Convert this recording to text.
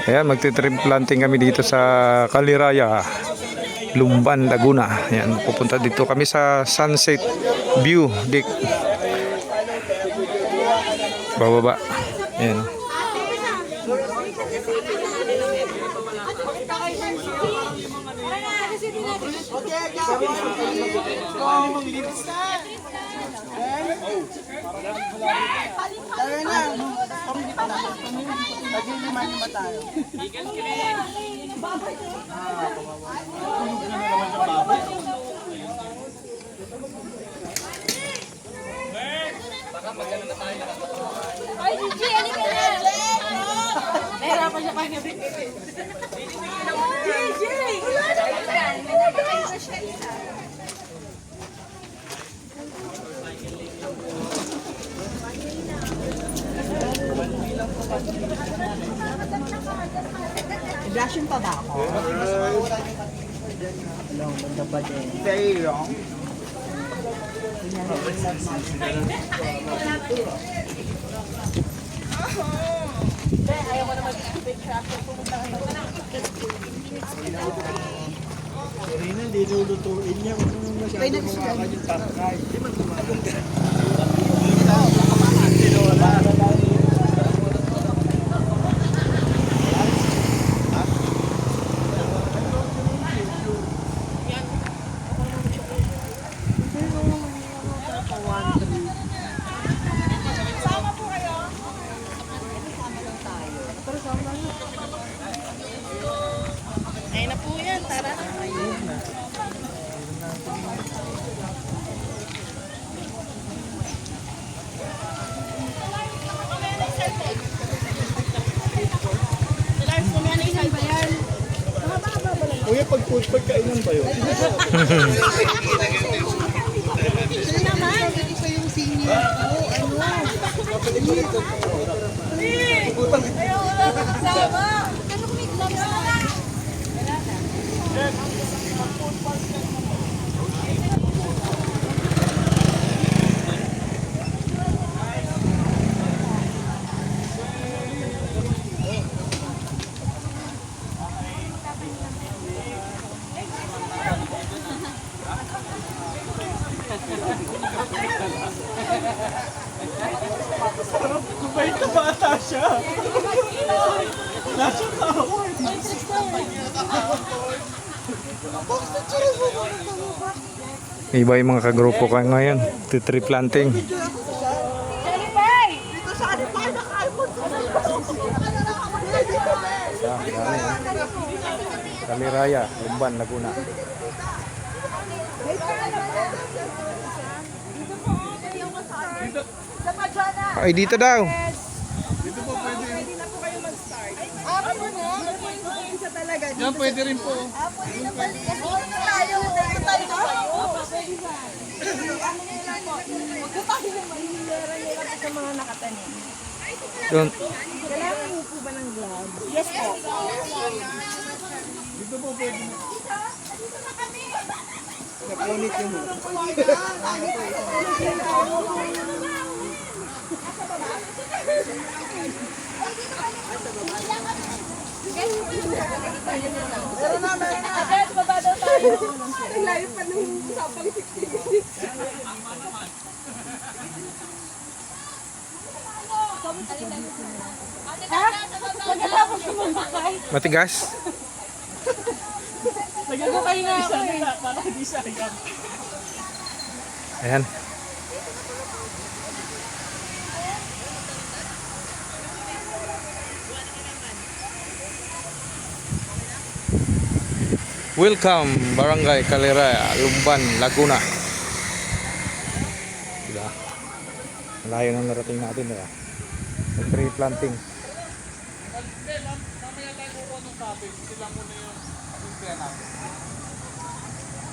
Ayan, magti-tree planting kami dito sa Caliraya, Lumban, Laguna. Ayan, pupunta dito kami sa Sunset View Deck. Bababa. Ayan. Ay, Gigi, ano ka na? Nahirapan siya kanya. Gigi! Blushing pa ba ako? Long, ganda ba din? Very long. Ayaw ko na mag-picture after pumunta ka na. Rina, nilulutuin niya. Kung masyado mga kanyang takay. Di man tumakay. Ayun na po yan, tara. Kuya, pagkainan ba yun? Sino naman? Isa yung senior ko. Ano? Ayaw ko lang kasama. Ano kung may gloves na? Kubay ka bata siya. Nasa tao. Iba yung mga kagrupo ka ngayon. Tree planting. Jalipay! Dito sa akin tayo naka-iPhone. Caliraya, Lumban, Laguna. Ay, dito daw. Pwede na po kayo mag-start. Ako po na. Isa talaga. Yan, pwede rin po. Pwede na pala. Dito tayo. Dito tayo na kayo. Huwag ka tayo na manihilera nila sa mga nakatanim. Doon. Kailangan mo po ba ng gloves? Yes po. Dito po pwede na. Napunit yung mo. Meron na. Agad, baba daw tayo. Ang layo pa nung sapang 60 Ha? Pagkatapos sumamakay. Matigas? Nagagukay nga ako eh. Para hindi sayang. Ayan. Welcome, Barangay Caliraya, Lumban, Laguna. Diba? Malayo nang narating natin, diba? Sa tree planting. Mamaya tayo kukuha ng topic. Sila muna yung pera natin.